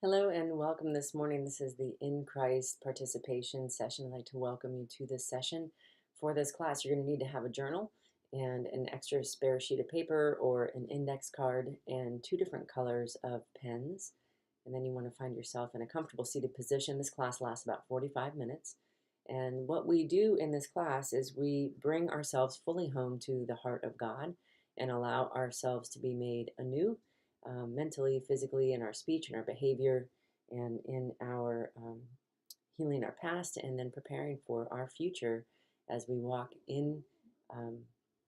Hello and welcome this morning. This is the In Christ participation session. I'd like to welcome you to this session. For this class, you're going to need to have a journal and an extra spare sheet of paper or an index card and two different colors of pens. And then you want to find yourself in a comfortable seated position. This class lasts about 45 minutes. And what we do in this class is we bring ourselves fully home to the heart of God and allow ourselves to be made anew mentally, physically, in our speech and our behavior, and in our healing our past, and then preparing for our future as we walk um,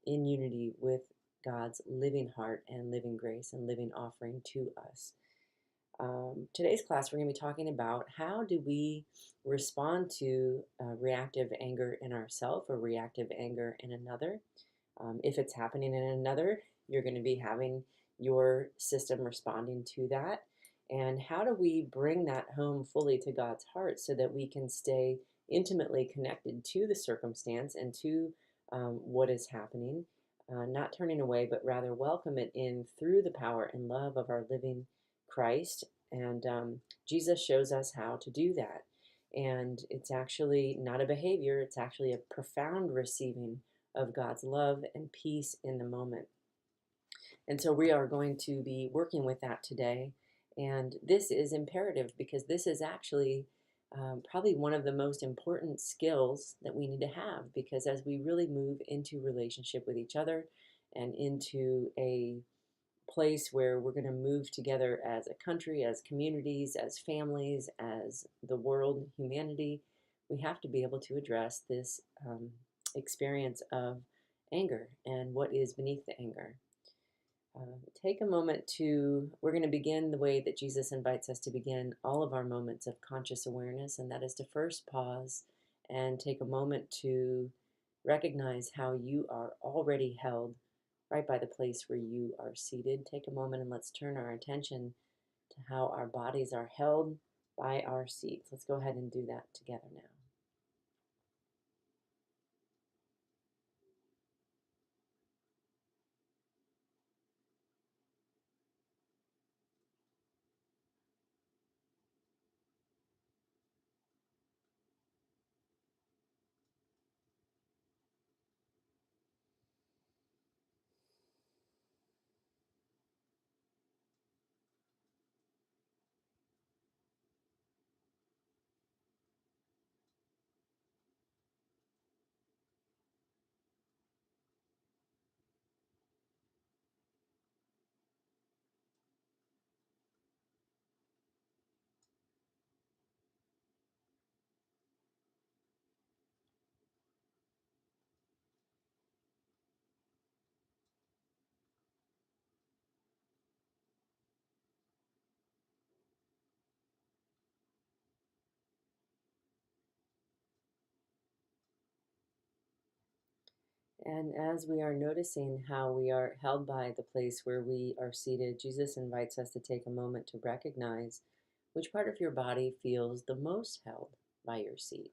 in unity with God's living heart and living grace and living offering to us. Today's class, we're going to be talking about how do we respond to reactive anger in ourselves or reactive anger in another. If it's happening in another, you're going to be having your system responding to that. And how do we bring that home fully to God's heart so that we can stay intimately connected to the circumstance and to what is happening, not turning away, but rather welcome it in through the power and love of our living Christ. And Jesus shows us how to do that. And it's actually not a behavior, it's actually a profound receiving of God's love and peace in the moment. And so we are going to be working with that today. And this is imperative because this is actually probably one of the most important skills that we need to have, because as we really move into relationship with each other and into a place where we're going to move together as a country, as communities, as families, as the world, humanity, we have to be able to address this experience of anger and what is beneath the anger. Take a moment we're going to begin the way that Jesus invites us to begin all of our moments of conscious awareness, and that is to first pause and take a moment to recognize how you are already held right by the place where you are seated. Take a moment and let's turn our attention to how our bodies are held by our seats. Let's go ahead and do that together now. And as we are noticing how we are held by the place where we are seated, Jesus invites us to take a moment to recognize which part of your body feels the most held by your seat.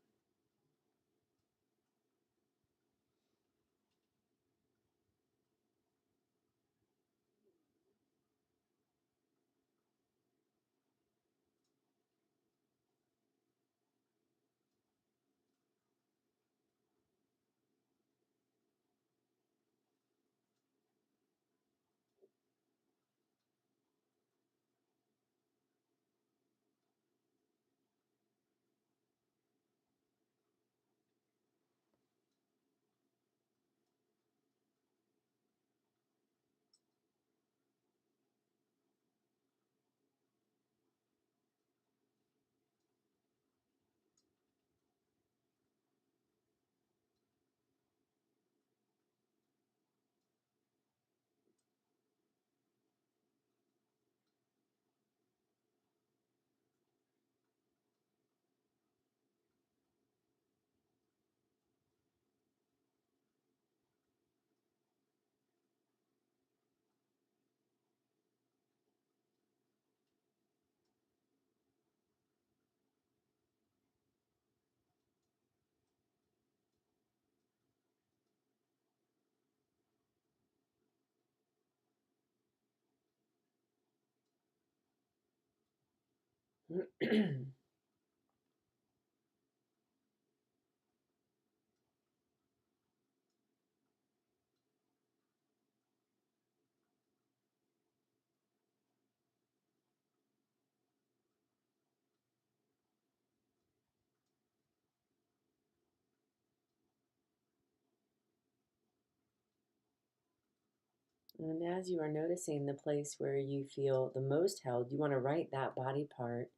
And as you are noticing the place where you feel the most held, you want to write that body part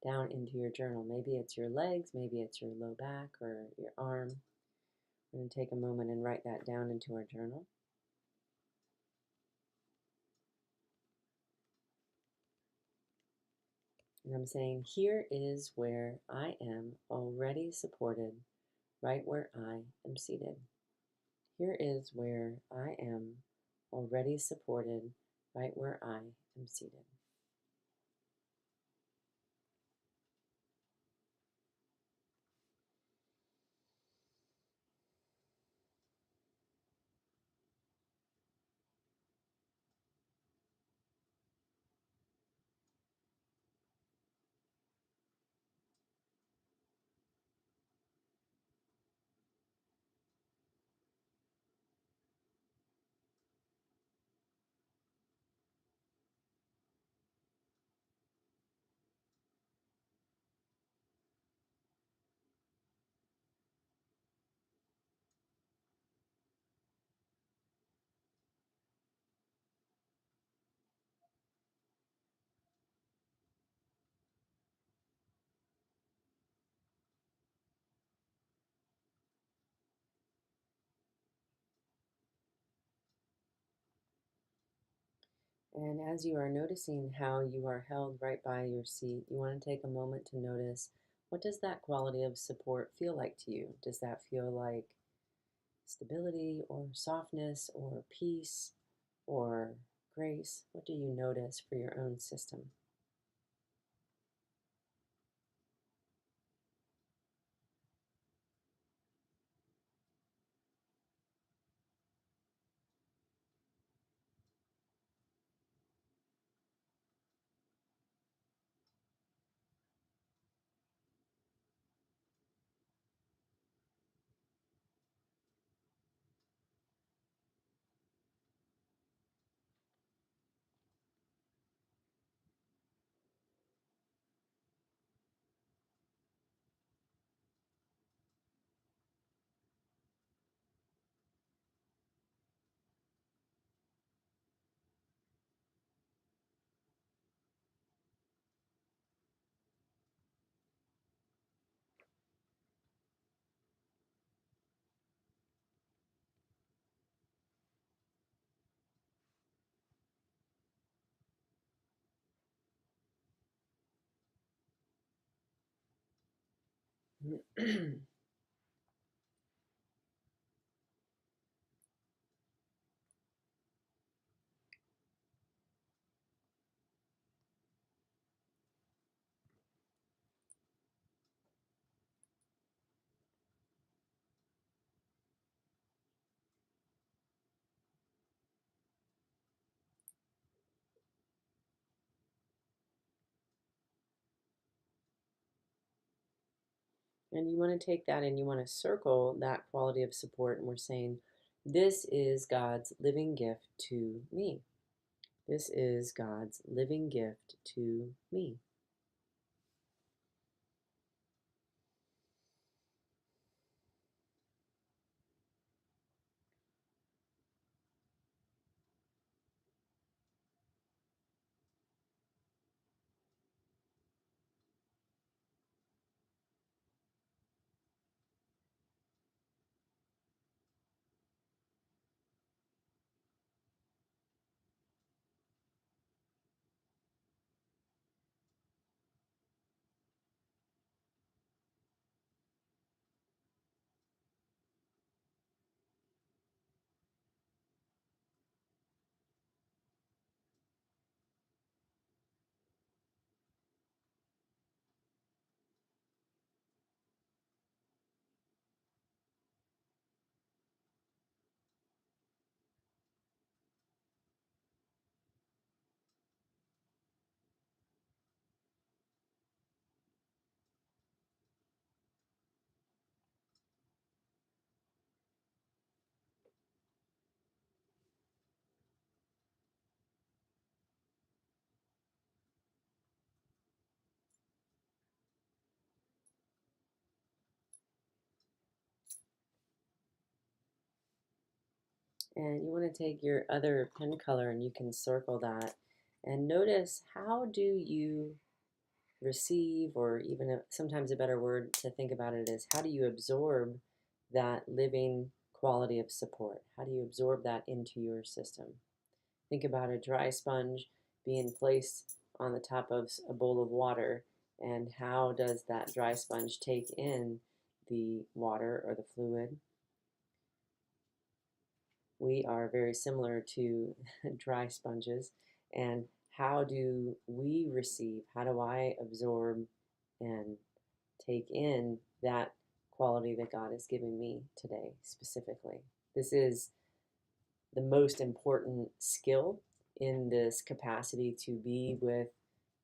down into your journal. Maybe it's your legs, maybe it's your low back or your arm. We're going to take a moment and write that down into our journal. And I'm saying, here is where I am already supported, right where I am seated. Here is where I am already supported, right where I am seated. And as you are noticing how you are held right by your seat, you want to take a moment to notice, what does that quality of support feel like to you? Does that feel like stability or softness or peace or grace? What do you notice for your own system? And you want to take that and you want to circle that quality of support. And we're saying, this is God's living gift to me. This is God's living gift to me. And you want to take your other pen color and you can circle that. And notice, how do you receive, or even sometimes a better word to think about it is, how do you absorb that living quality of support? How do you absorb that into your system? Think about a dry sponge being placed on the top of a bowl of water, and how does that dry sponge take in the water or the fluid? We are very similar to dry sponges. And how do we receive? How do I absorb and take in that quality that God is giving me today specifically? This is the most important skill in this capacity to be with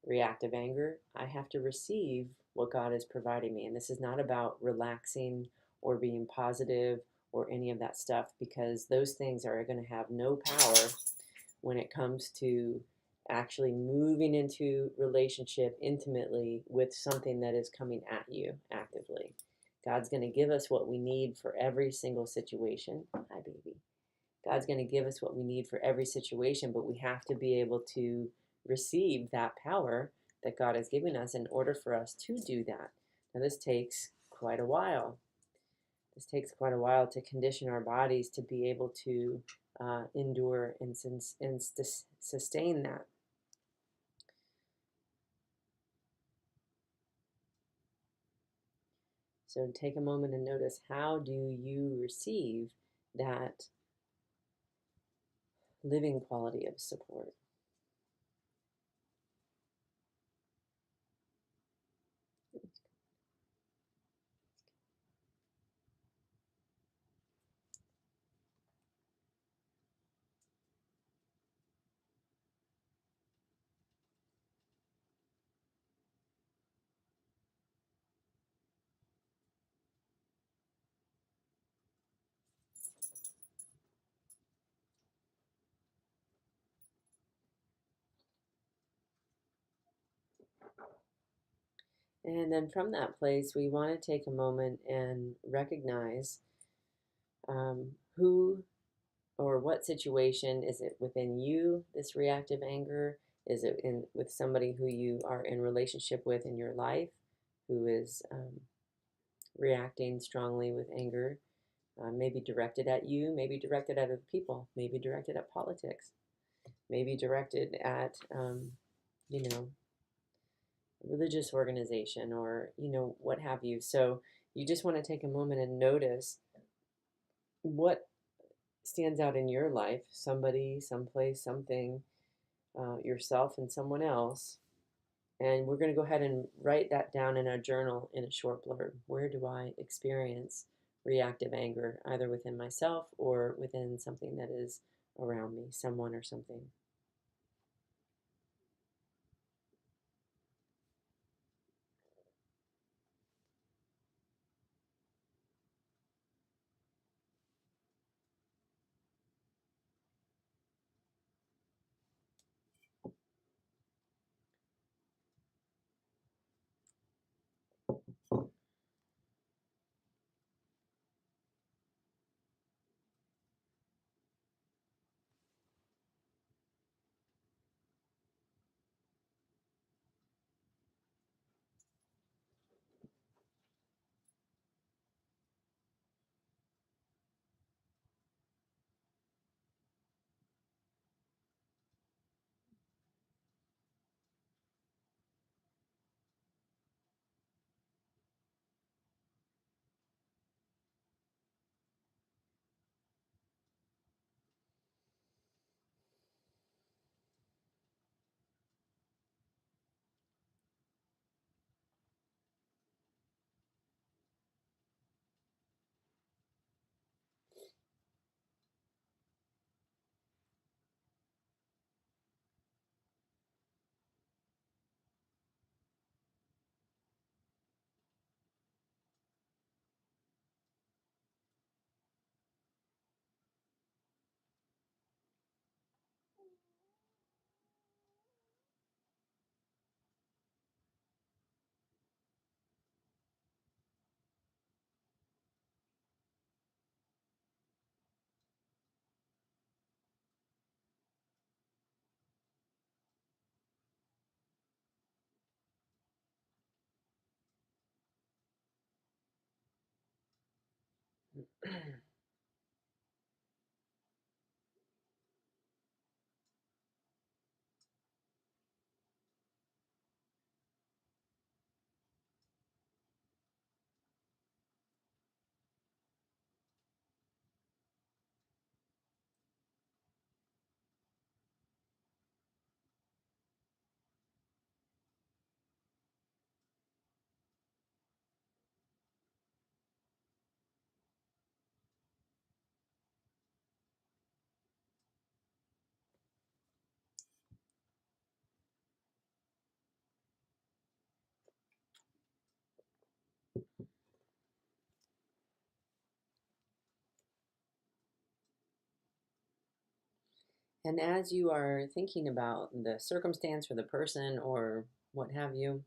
reactive anger. I have to receive what God is providing me. And this is not about relaxing or being positive or any of that stuff, because those things are going to have no power when it comes to actually moving into relationship intimately with something that is coming at you actively. God's going to give us what we need for every single situation. Hi, baby. God's going to give us what we need for every situation, but we have to be able to receive that power that God has given us in order for us to do that. Now, this takes quite a while. This takes quite a while to condition our bodies to be able to endure and sustain that. So take a moment and notice, how do you receive that living quality of support? And then from that place, we want to take a moment and recognize who or what situation is it within you, this reactive anger? Is it in with somebody who you are in relationship with in your life, who is reacting strongly with anger? Maybe directed at you, maybe directed at other people, maybe directed at politics, maybe directed at, you know, religious organization, or, what have you. So you just want to take a moment and notice what stands out in your life, somebody, someplace, something, yourself and someone else. And we're going to go ahead and write that down in a journal in a short blurb. Where do I experience reactive anger, either within myself or within something that is around me, someone or something? And as you are thinking about the circumstance or the person or what have you,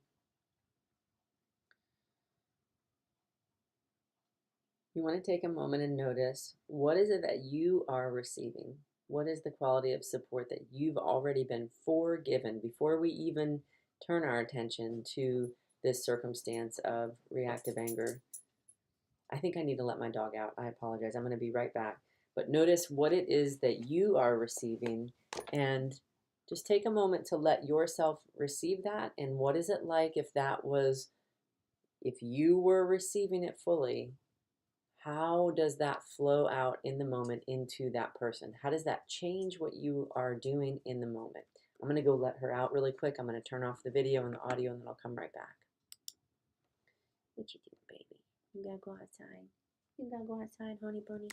you want to take a moment and notice, what is it that you are receiving? What is the quality of support that you've already been forgiven before we even turn our attention to this circumstance of reactive anger? I think I need to let my dog out. I apologize. I'm going to be right back. But notice what it is that you are receiving, and just take a moment to let yourself receive that. And what is it like if you were receiving it fully? How does that flow out in the moment into that person? How does that change what you are doing in the moment? I'm going to go let her out really quick. I'm going to turn off the video and the audio, and then I'll come right back. What you do, baby? You gotta go outside. You gotta go outside, honey bunny.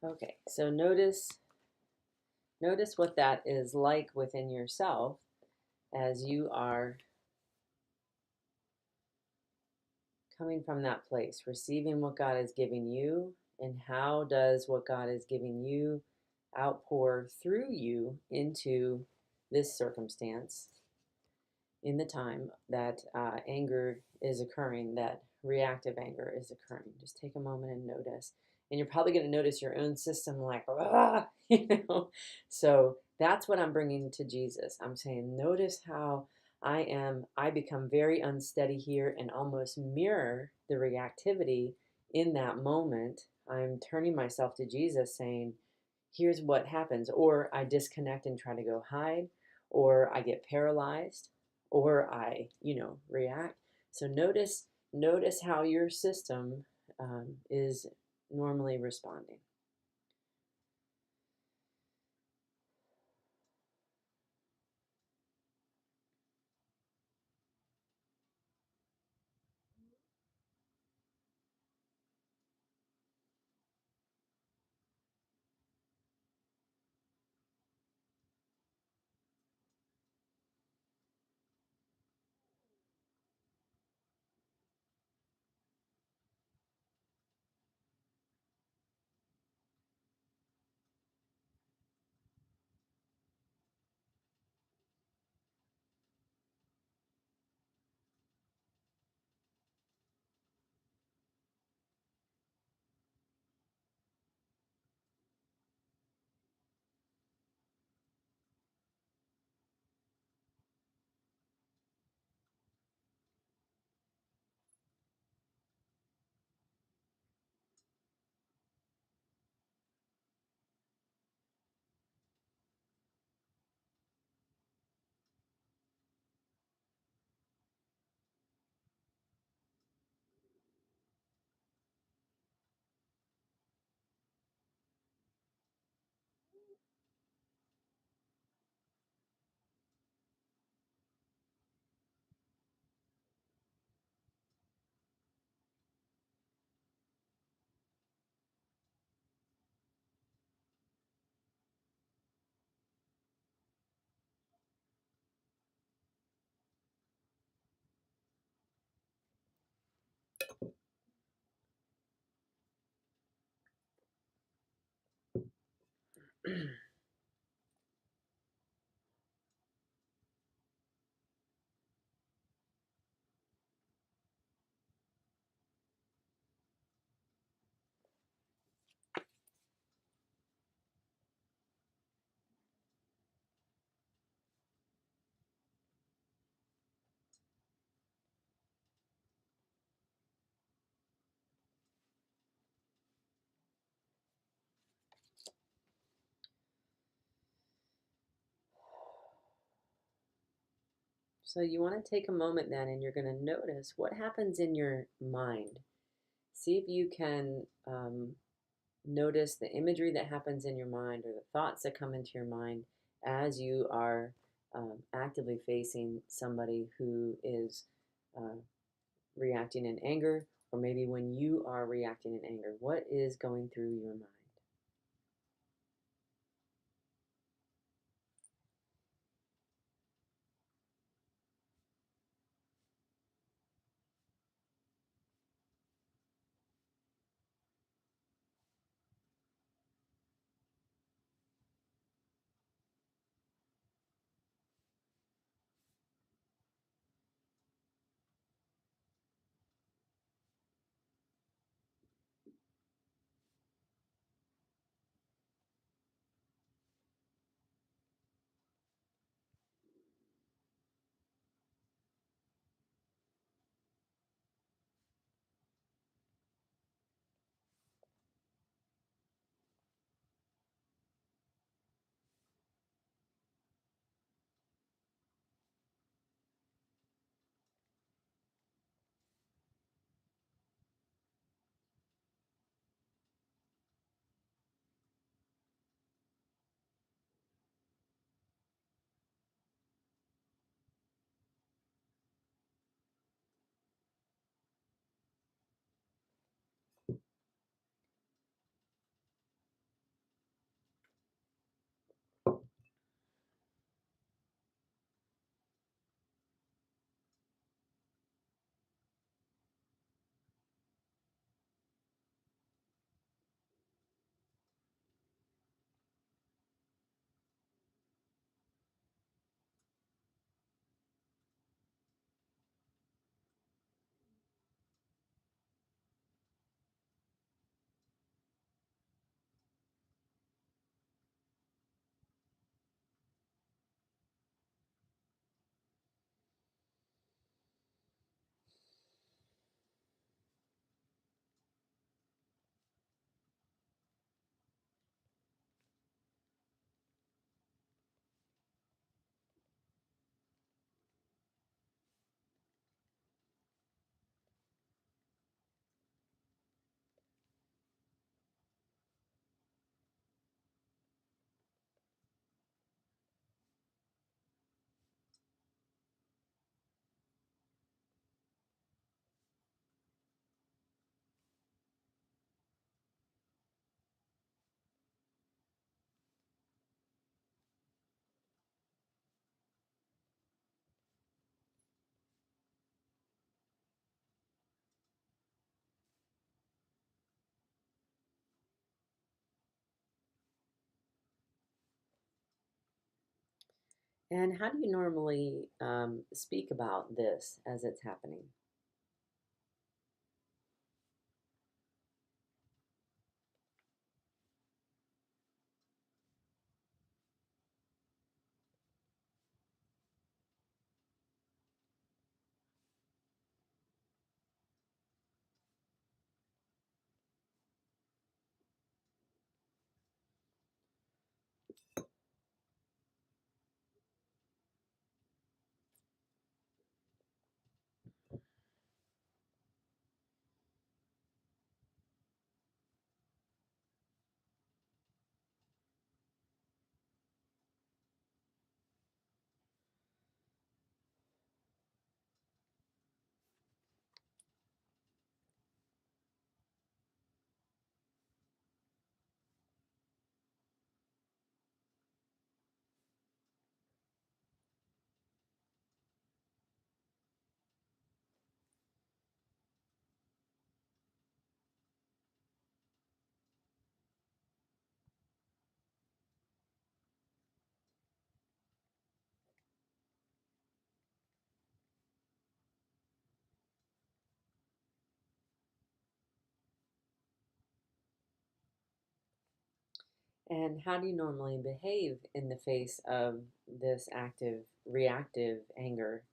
Okay, so notice what that is like within yourself as you are coming from that place, receiving what God is giving you, and how does what God is giving you outpour through you into this circumstance in the time that anger is occurring, that reactive anger is occurring. Just take a moment and notice. And you're probably going to notice your own system like, ah, you know. So that's what I'm bringing to Jesus. I'm saying, notice how I become very unsteady here and almost mirror the reactivity in that moment. I'm turning myself to Jesus saying, here's what happens. Or I disconnect and try to go hide, or I get paralyzed, or I, react. So notice how your system is normally responding. So you want to take a moment then and you're going to notice what happens in your mind. See if you can notice the imagery that happens in your mind or the thoughts that come into your mind as you are actively facing somebody who is uh, reacting in anger, or maybe when you are reacting in anger. What is going through your mind? And how do you normally speak about this as it's happening? And how do you normally behave in the face of this active, reactive anger?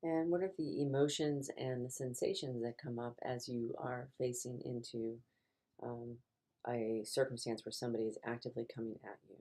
And what are the emotions and the sensations that come up as you are facing into um, a circumstance where somebody is actively coming at you?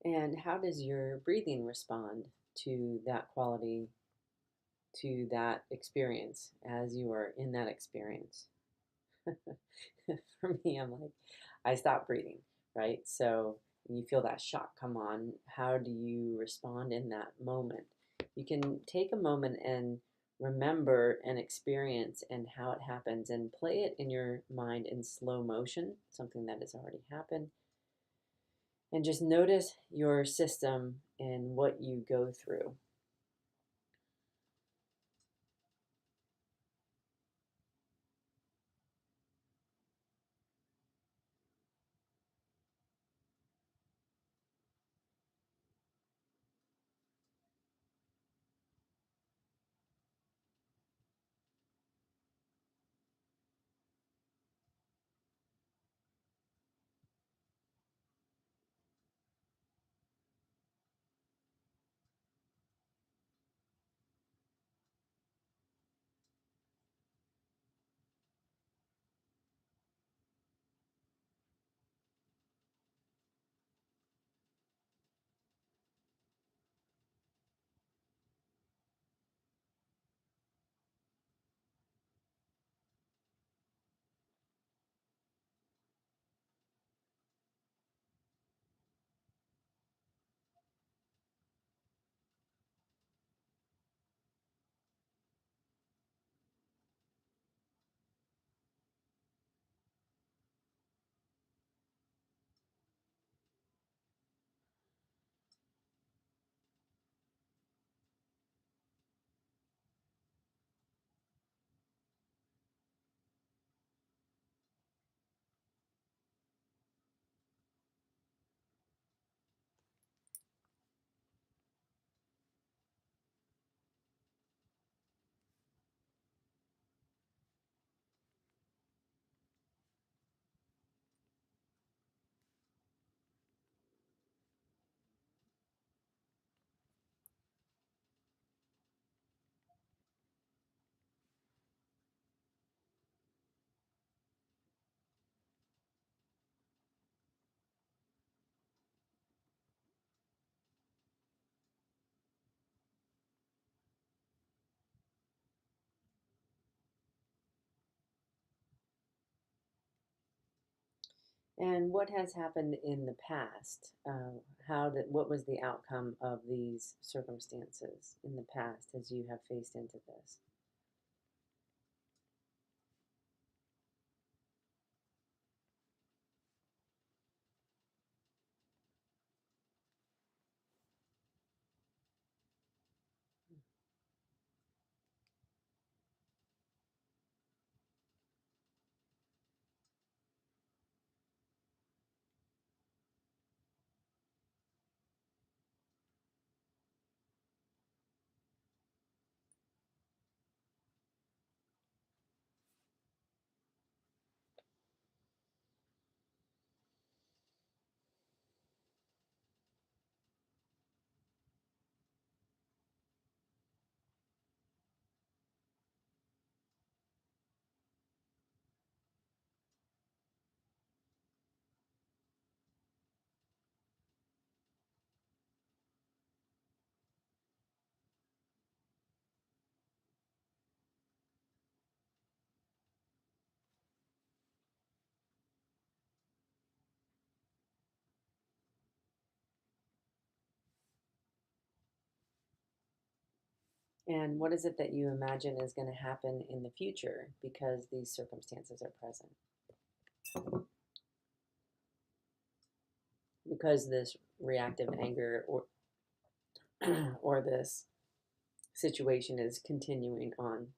And how does your breathing respond to that quality, to that experience as you are in that experience? For me, I'm like, I stop breathing, right? So when you feel that shock come on, how do you respond in that moment? You can take a moment and remember an experience and how it happens and play it in your mind in slow motion, something that has already happened. And just notice your system and what you go through. And what has happened in the past? What was the outcome of these circumstances in the past as you have faced into this? And what is it that you imagine is going to happen in the future because these circumstances are present? Because this reactive anger or this situation is continuing on.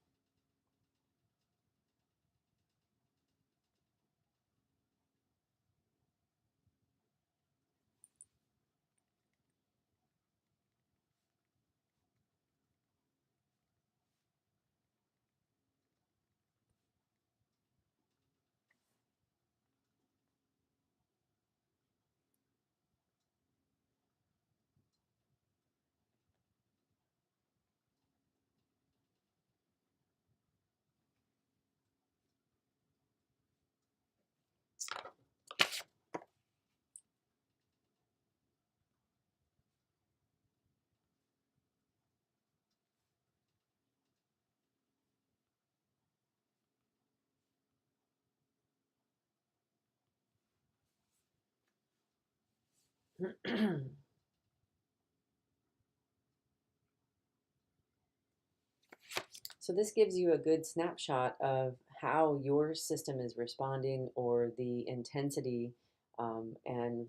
So this gives you a good snapshot of how your system is responding, or the intensity and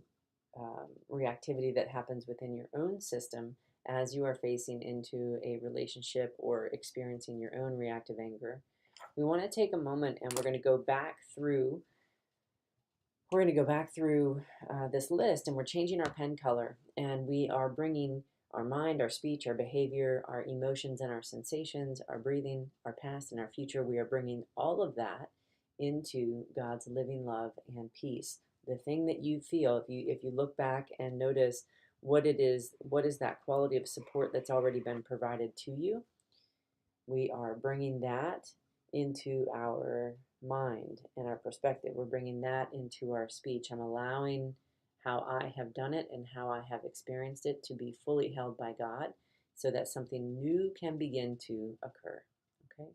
reactivity that happens within your own system as you are facing into a relationship or experiencing your own reactive anger. We want to take a moment and we're going to go back through this list, and we're changing our pen color, and we are bringing our mind, our speech, our behavior, our emotions and our sensations, our breathing, our past and our future. We are bringing all of that into God's living love and peace. The thing that you feel, if you look back and notice what it is, what is that quality of support that's already been provided to you, we are bringing that into our mind and our perspective. We're bringing that into our speech. I'm allowing how I have done it and how I have experienced it to be fully held by God, so that something new can begin to occur. Okay?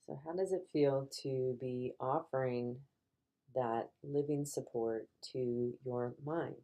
So, how does it feel to be offering that living support to your mind?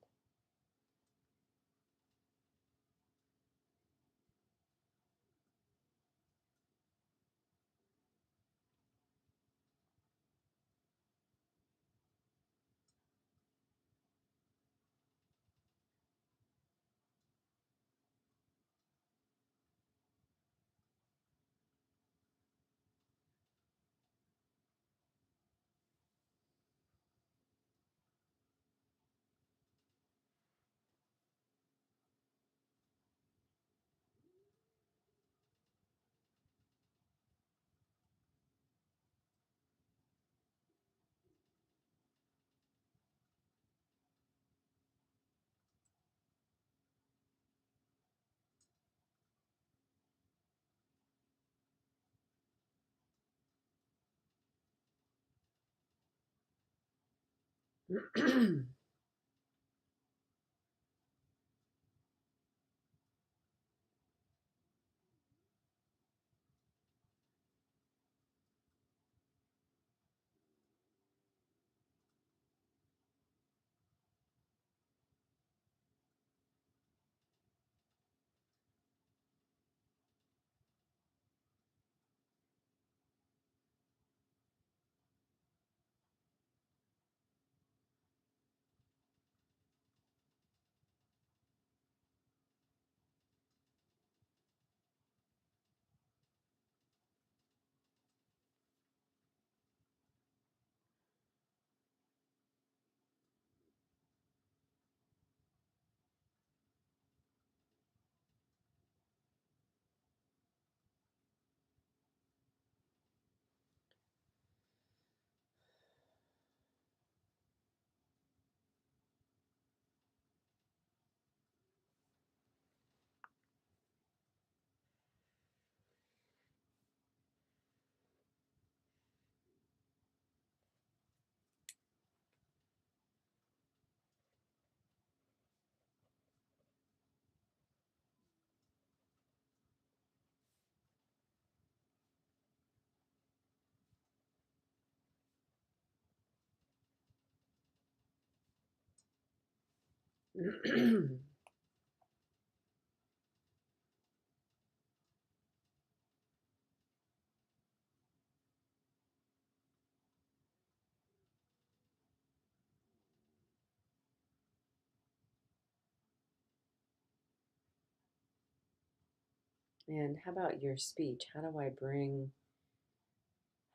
And how about your speech?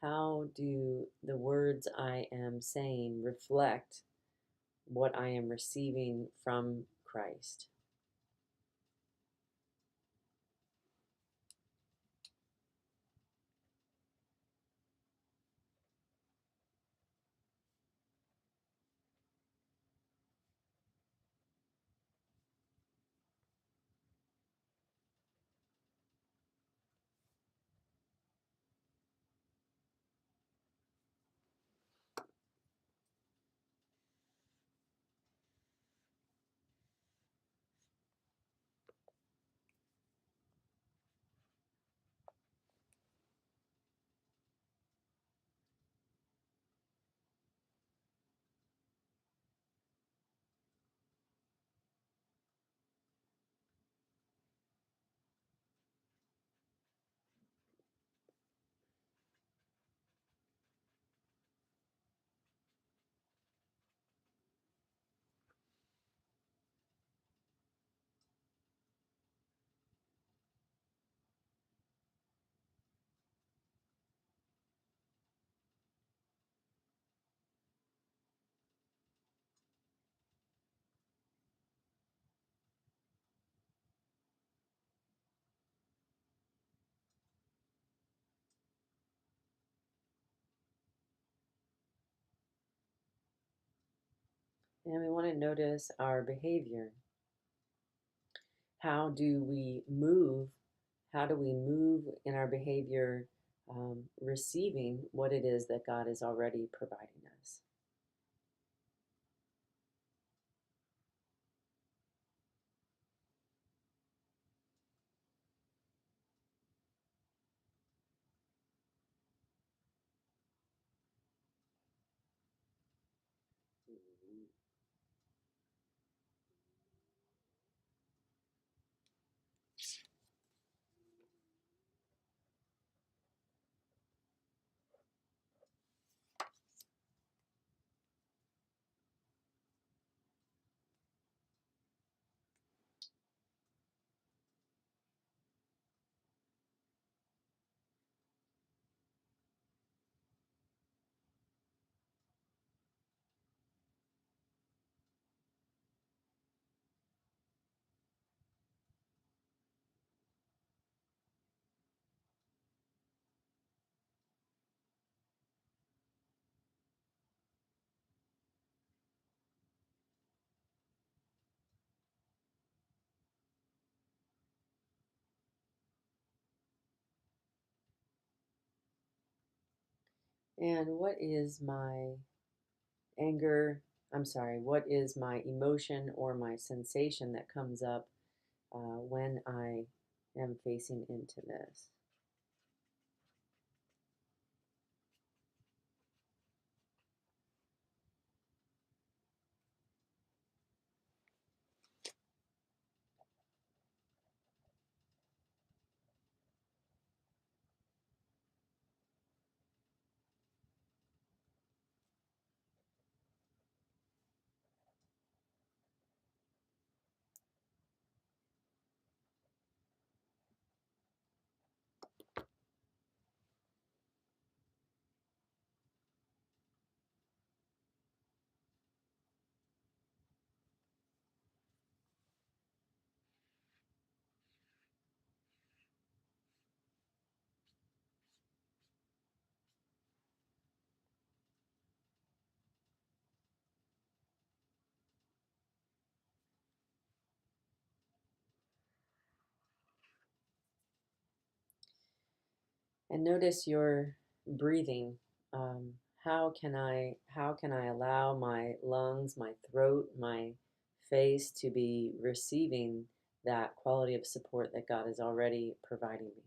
How do the words I am saying reflect what I am receiving from Christ? And we want to notice our behavior. How do we move? How do we move in our behavior, receiving what it is that God is already providing us? And what is my anger I'm sorry, what is my emotion or my sensation that comes up when I am facing into this? And notice your breathing. How can I allow my lungs, my throat, my face to be receiving that quality of support that God is already providing me?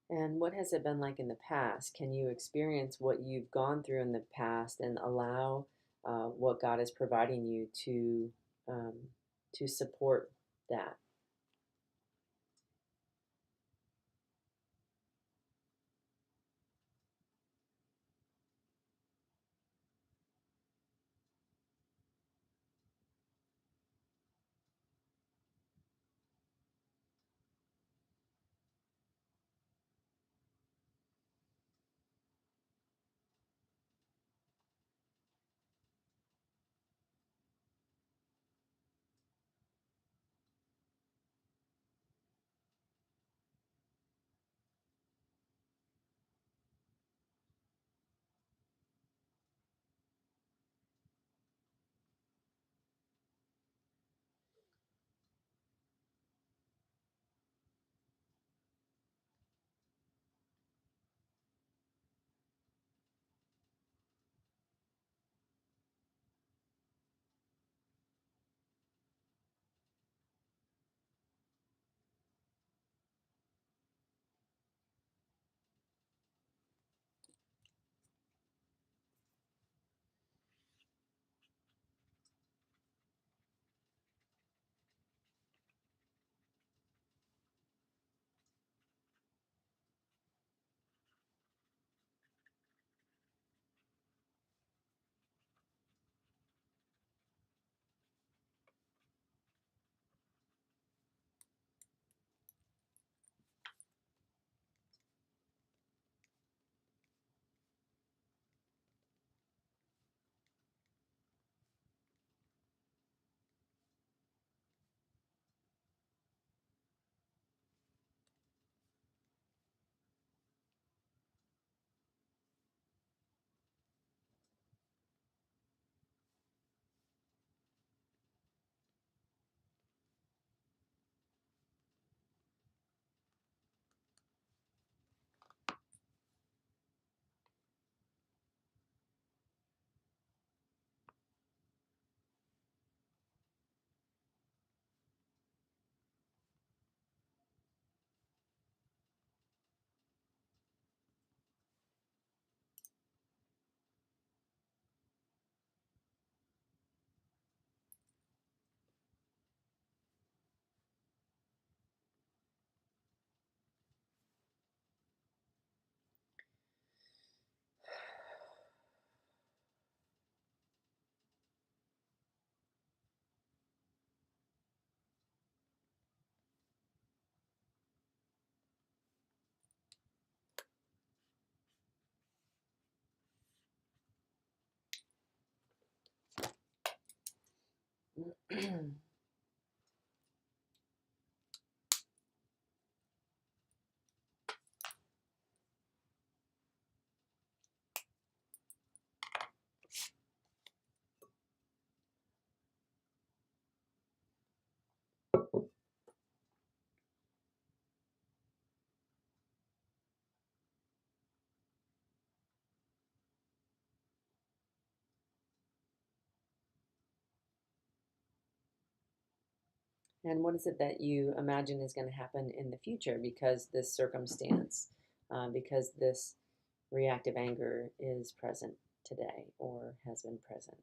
And what has it been like in the past? Can you experience what you've gone through in the past and allow what God is providing you um, to support that? And what is it that you imagine is going to happen in the future because this circumstance, because this reactive anger is present today or has been present?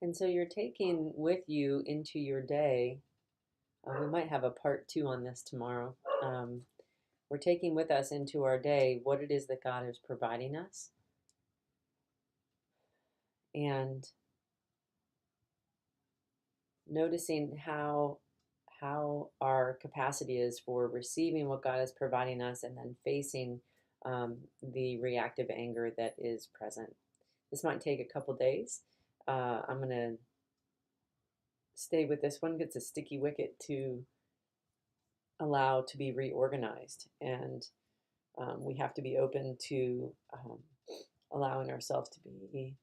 And so you're taking with you into your day, we might have a part two on this tomorrow. We're taking with us into our day what it is that God is providing us, and noticing how our capacity is for receiving what God is providing us and then facing the reactive anger that is present. This might take a couple days. I'm going to stay with this one. It's a sticky wicket to allow to be reorganized, and we have to be open to allowing ourselves to be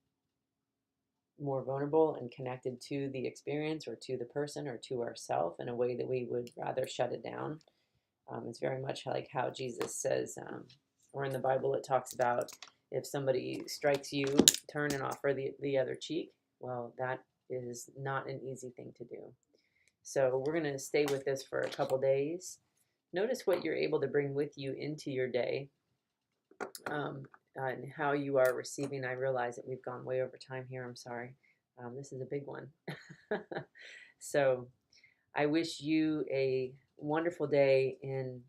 more vulnerable and connected to the experience or to the person or to ourself in a way that we would rather shut it down. It's very much like how Jesus says, or in the Bible, it talks about if somebody strikes you, turn and offer the other cheek. Well, that is not an easy thing to do. So we're going to stay with this for a couple days. Notice what you're able to bring with you into your day, and how you are receiving. I realize that we've gone way over time here. I'm sorry. This is a big one. So I wish you a wonderful day in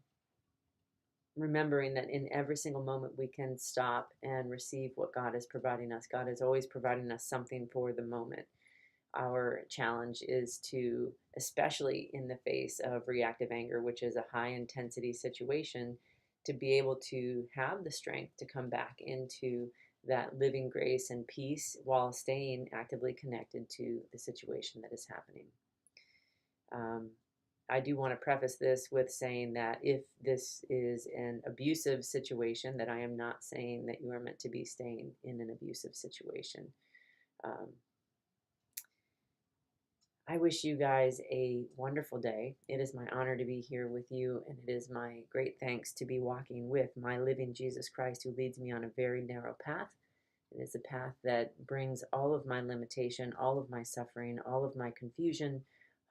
remembering that in every single moment we can stop and receive what God is providing us. God is always providing us something for the moment. Our challenge is to, especially in the face of reactive anger, which is a high intensity situation, to be able to have the strength to come back into that living grace and peace while staying actively connected to the situation that is happening. I do want to preface this with saying that if this is an abusive situation, that I am not saying that you are meant to be staying in an abusive situation. I wish you guys a wonderful day. It is my honor to be here with you, and it is my great thanks to be walking with my living Jesus Christ, who leads me on a very narrow path. It is a path that brings all of my limitation, all of my suffering, all of my confusion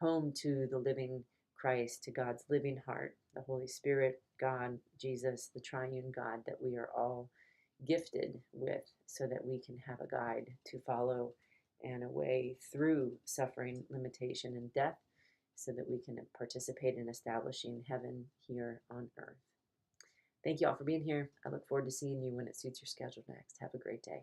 home to the living Christ, to God's living heart, the Holy Spirit, God, Jesus, the triune God that we are all gifted with, so that we can have a guide to follow and a way through suffering, limitation, and death, so that we can participate in establishing heaven here on earth. Thank you all for being here. I look forward to seeing you when it suits your schedule next. Have a great day.